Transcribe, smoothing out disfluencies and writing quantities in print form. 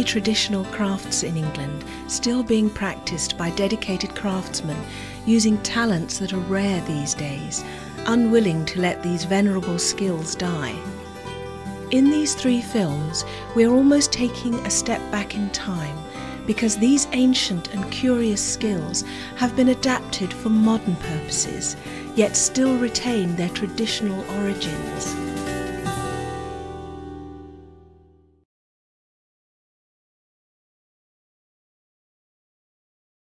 many traditional crafts in England still being practiced by dedicated craftsmen using talents that are rare these days, unwilling to let these venerable skills die. In these 3 films, we are almost taking a step back in time, because these ancient and curious skills have been adapted for modern purposes, yet still retain their traditional origins.